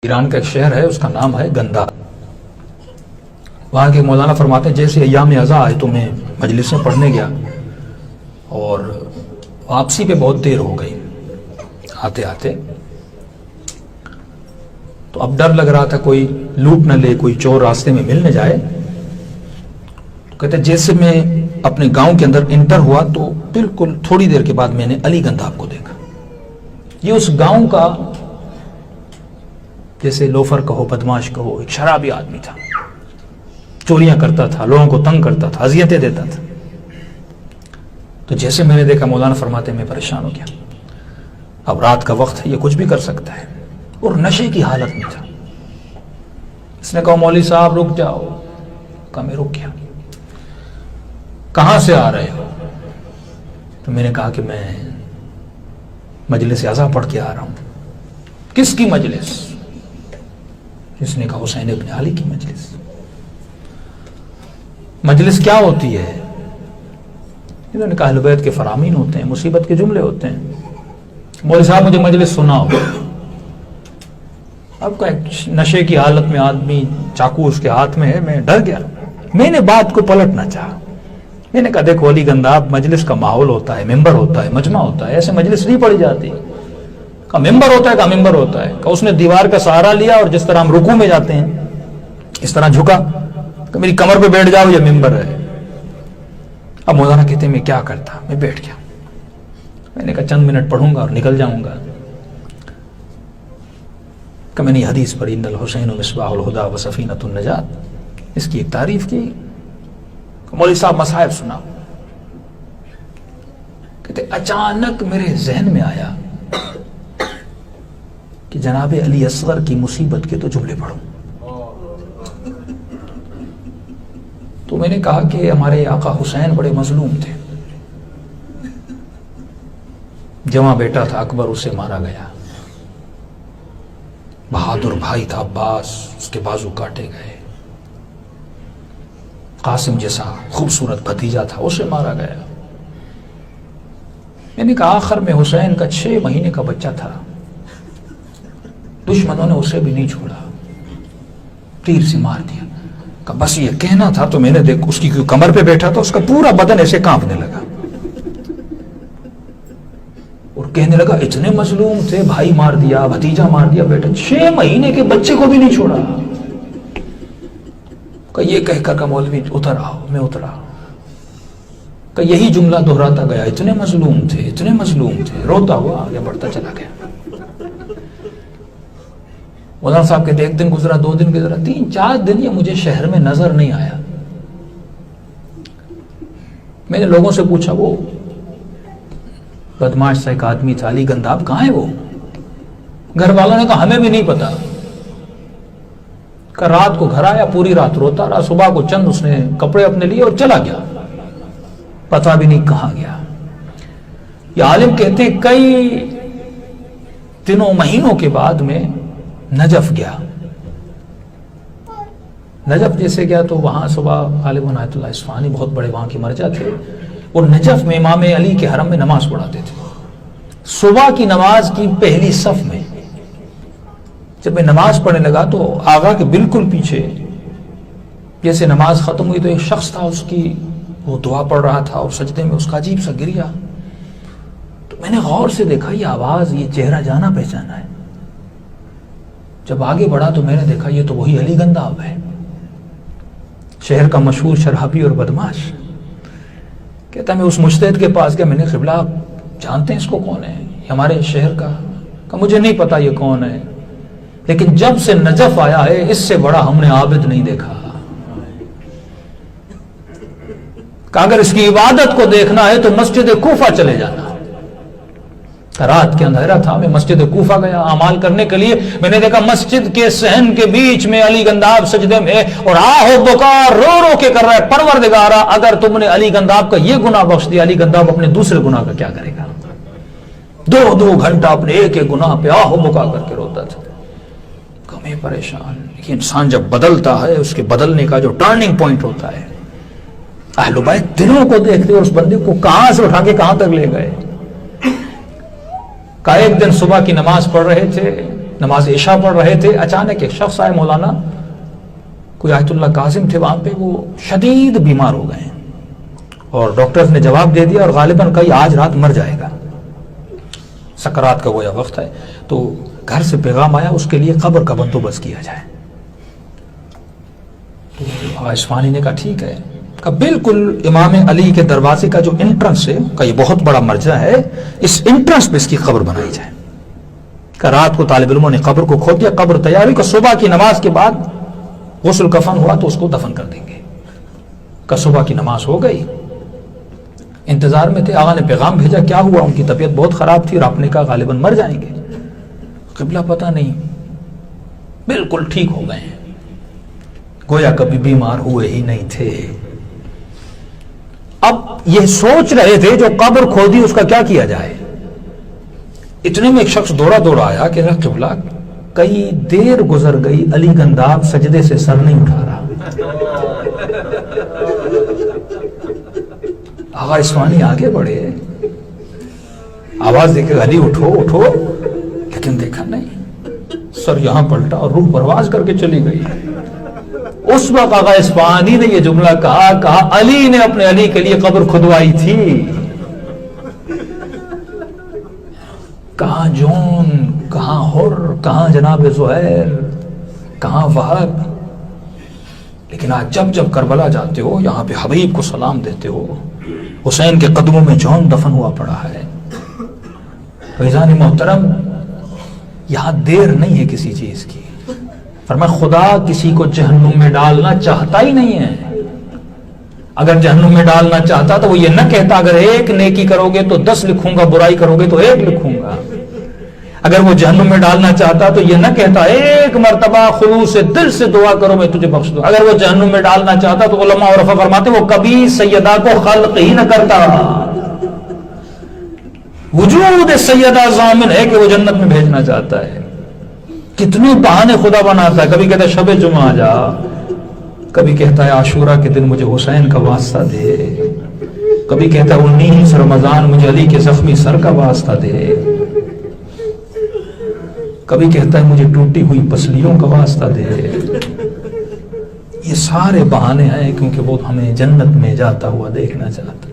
ایران کا ایک شہر ہے، اس کا نام ہے گندا۔ وہاں کے مولانا فرماتے ہیں جیسے ایام ازاں آئے تو میں مجلس میں پڑھنے گیا اور واپسی پہ بہت دیر ہو گئی آتے آتے، تو اب ڈر لگ رہا تھا کوئی لوٹ نہ لے، کوئی چور راستے میں مل نہ جائے۔ تو کہتے جیسے میں اپنے گاؤں کے اندر انٹر ہوا تو بالکل تھوڑی دیر کے بعد میں نے علی گنداب کو دیکھا۔ یہ اس گاؤں کا جیسے لوفر کہو، بدماش کہو، ایک شرابی آدمی تھا، چوریاں کرتا تھا، لوگوں کو تنگ کرتا تھا، اذیتیں دیتا تھا۔ تو جیسے میں نے دیکھا، مولانا فرماتے میں پریشان ہو گیا، اب رات کا وقت ہے، یہ کچھ بھی کر سکتا ہے، اور نشے کی حالت میں تھا۔ اس نے کہا مولوی صاحب رک جاؤ، کہا میں رک گیا۔ کہاں سے آ رہے ہو؟ تو میں نے کہا کہ میں مجلس ازاں پڑھ کے آ رہا ہوں۔ کس کی مجلس؟ اس نے کہا حسین ابن علی کی مجلس۔ مجلس کیا ہوتی ہے؟ انہوں نے کہا اہل بیت کے فرامین ہوتے ہیں، مصیبت کے جملے ہوتے ہیں۔ مولوی صاحب مجھے مجلس سناؤ۔ اب کا نشے کی حالت میں آدمی، چاقو اس کے ہاتھ میں ہے، میں ڈر گیا۔ میں نے بات کو پلٹنا چاہا، میں نے کہا دیکھو علی گنداب، مجلس کا ماحول ہوتا ہے، ممبر ہوتا ہے، مجمع ہوتا ہے، ایسے مجلس نہیں پڑھی جاتی۔ کہا ممبر ہوتا ہے، کہا ممبر ہوتا ہے۔ کہا اس نے دیوار کا سہارا لیا اور جس طرح ہم رکوع میں جاتے ہیں اس طرح جھکا کہ میری کمر پہ بیٹھ جاؤ، یہ ممبر ہے۔ اب مولانا کہتے ہیں میں کیا کرتا؟ میں بیٹھ گیا۔ میں نے کہا چند منٹ پڑھوں گا اور نکل جاؤں گا۔ کہ میں نے حدیث پڑھی ان الحسین مصباح الہدی و سفینۃ النجات، اس کی ایک تعریف کی۔ مولوی صاحب مصائب سنا۔ کہتے اچانک میرے ذہن میں آیا کہ جناب علی اصغر کی مصیبت کے تو جملے پڑھوں۔ تو میں نے کہا کہ ہمارے آقا حسین بڑے مظلوم تھے، جواں بیٹا تھا اکبر، اسے مارا گیا۔ بہادر بھائی تھا عباس، اس کے بازو کاٹے گئے۔ قاسم جیسا خوبصورت بھتیجا تھا، اسے مارا گیا۔ میں نے کہا آخر میں حسین کا 6 مہینے کا بچہ تھا، دشمنوں نے اسے بھی نہیں چھوڑا، تیر سے مار دیا۔ کہ بس یہ کہنا تھا تو میں نے دیکھ اس کی کمر پہ بیٹھا تھا، اس کا پورا بدن ایسے کانپنے لگا اور کہنے لگا اتنے مظلوم تھے، بھائی مار دیا، بھتیجا مار دیا، بیٹا 6 مہینے کے بچے کو بھی نہیں چھوڑا۔ کہ یہ کہہ کر کہ مولوی اتر آؤ، میں اترا۔ کہ یہی جملہ دہراتا گیا، اتنے مظلوم تھے، اتنے مظلوم تھے، روتا ہوا آگے بڑھتا چلا گیا۔ مولانا صاحب کہتے ایک دن گزرا، 2 دن گزرا، 3-4 دن یہ مجھے شہر میں نظر نہیں آیا۔ میں نے لوگوں سے پوچھا وہ بدماش سا ایک آدمی تھا علی گنداب، کہاں ہے وہ؟ گھر والوں نے کہا ہمیں بھی نہیں پتا۔ کہ رات کو گھر آیا، پوری رات روتا رہا، صبح کو چند اس نے کپڑے اپنے لیے اور چلا گیا، پتا بھی نہیں کہاں گیا۔ یہ عالم کہتے کئی دنوں مہینوں کے بعد میں نجف گیا۔ نجف جیسے گیا تو وہاں صبح عالم عنایت اللہ اصفہانی بہت بڑے وہاں کے مرجع تھے، اور نجف میں امام علی کے حرم میں نماز پڑھاتے تھے۔ صبح کی نماز کی پہلی صف میں جب میں نماز پڑھنے لگا تو آغا کے بالکل پیچھے جیسے نماز ختم ہوئی تو ایک شخص تھا، اس کی وہ دعا پڑھ رہا تھا اور سجدے میں اس کا عجیب سا گریا۔ تو میں نے غور سے دیکھا یہ آواز، یہ چہرہ جانا پہچانا ہے۔ جب آگے بڑھا تو میں نے دیکھا یہ تو وہی علی گنداب ہے، شہر کا مشہور شرابی اور بدماش۔ کہتا میں اس مجتہد کے پاس گیا، میں نے قبلہ آپ جانتے ہیں اس کو کون ہے؟ یہ ہمارے شہر کا؟ کہ مجھے نہیں پتا یہ کون ہے، لیکن جب سے نجف آیا ہے اس سے بڑا ہم نے عابد نہیں دیکھا۔ کہ اگر اس کی عبادت کو دیکھنا ہے تو مسجد کوفہ چلے جانا۔ رات کے اندھیرا تھا، میں مسجد کوفہ گیا اعمال کرنے کے لیے۔ میں نے دیکھا مسجد کے صحن کے بیچ میں علی گنداب سجدے میں اور آہو بکار رو رو کے کر رہا ہے، پروردگارا اگر تم نے علی گنداب کا یہ گناہ بخش دیا، علی گنداب اپنے دوسرے گناہ کا کیا کرے گا؟ 2 گھنٹہ اپنے ایک گناہ پہ آہو بکا کر کے روتا تھا۔ میں پریشان۔ انسان جب بدلتا ہے اس کے بدلنے کا جو ٹرننگ پوائنٹ ہوتا ہے، اہل بیت دلوں کو دیکھتے اور اس بندے کو کہاں سے اٹھا کے کہاں تک لے گئے۔ کہ ایک دن صبح کی نماز پڑھ رہے تھے، نماز عشاء پڑھ رہے تھے، اچانک ایک شخص آئے، مولانا کوئی آیت اللہ کاظم تھے وہاں پہ، وہ شدید بیمار ہو گئے اور ڈاکٹرز نے جواب دے دیا اور غالباً کئی آج رات مر جائے گا، سکرات کا گویا وقت ہے، تو گھر سے پیغام آیا اس کے لیے قبر کا بندوبست کیا جائے۔ تو آقا اصفہانی نے کہا ٹھیک ہے، کہ بالکل امام علی کے دروازے کا جو انٹرنس ہے، کا یہ بہت بڑا مرجع ہے، اس انٹرنس پہ اس کی قبر بنائی جائے۔ کہ رات کو طالب علموں نے قبر کو کھود دیا، قبر تیار ہوئی، کہ صبح کی نماز کے بعد غسل کفن ہوا تو اس کو دفن کر دیں گے۔ کہ صبح کی نماز ہو گئی، انتظار میں تھے، آقا نے پیغام بھیجا کیا ہوا، ان کی طبیعت بہت خراب تھی اور آپ نے کہا غالباً مر جائیں گے۔ قبلہ پتہ نہیں، بالکل ٹھیک ہو گئے ہیں، گویا کبھی بیمار ہوئے ہی نہیں تھے۔ اب یہ سوچ رہے تھے جو قبر کھودی اس کا کیا کیا جائے، اتنے میں ایک شخص دوڑا آیا کہ قبلہ کئی دیر گزر گئی، علی گنداب سجدے سے سر نہیں اٹھا رہا۔ آقا اصفہانی آگے بڑھے، آواز دے کے علی اٹھو اٹھو، لیکن دیکھا نہیں، سر یہاں پلٹا اور روح پرواز کر کے چلی گئی۔ اس وقت آقا اصفہانی نے یہ جملہ کہا علی نے اپنے علی کے لیے قبر کھدوائی تھی۔ کہاں جون، کہاں حر، کہاں جناب زہیر، کہاں وہب، لیکن آج جب کربلا جاتے ہو، یہاں پہ حبیب کو سلام دیتے ہو، حسین کے قدموں میں جون دفن ہوا پڑا ہے۔ فیضان محترم، یہاں دیر نہیں ہے کسی چیز کی۔ فرمایا خدا کسی کو جہنم میں ڈالنا چاہتا ہی نہیں ہے، اگر جہنم میں ڈالنا چاہتا تو وہ یہ نہ کہتا اگر ایک نیکی کرو گے تو 10 لکھوں گا، برائی کرو گے تو 1 لکھوں گا۔ اگر وہ جہنم میں ڈالنا چاہتا تو یہ نہ کہتا ایک مرتبہ خلوص دل سے دعا کرو میں تجھے بخش دوں۔ اگر وہ جہنم میں ڈالنا چاہتا تو علماء عرفا فرماتے وہ کبھی سیدہ کو خلق ہی نہ کرتا۔ وجود سیدہ ضامن ہے کہ وہ جنت میں بھیجنا چاہتا ہے۔ کتنے بہانے خدا بناتا ہے، کبھی کہتا ہے شب جمعہ آ جا، کبھی کہتا ہے عاشورہ کے دن مجھے حسین کا واسطہ دے، کبھی کہتا ہے 19 رمضان مجھے علی کے زخمی سر کا واسطہ دے، کبھی کہتا ہے مجھے ٹوٹی ہوئی پسلیوں کا واسطہ دے۔ یہ سارے بہانے ہیں کیونکہ وہ ہمیں جنت میں جاتا ہوا دیکھنا چاہتا ہے۔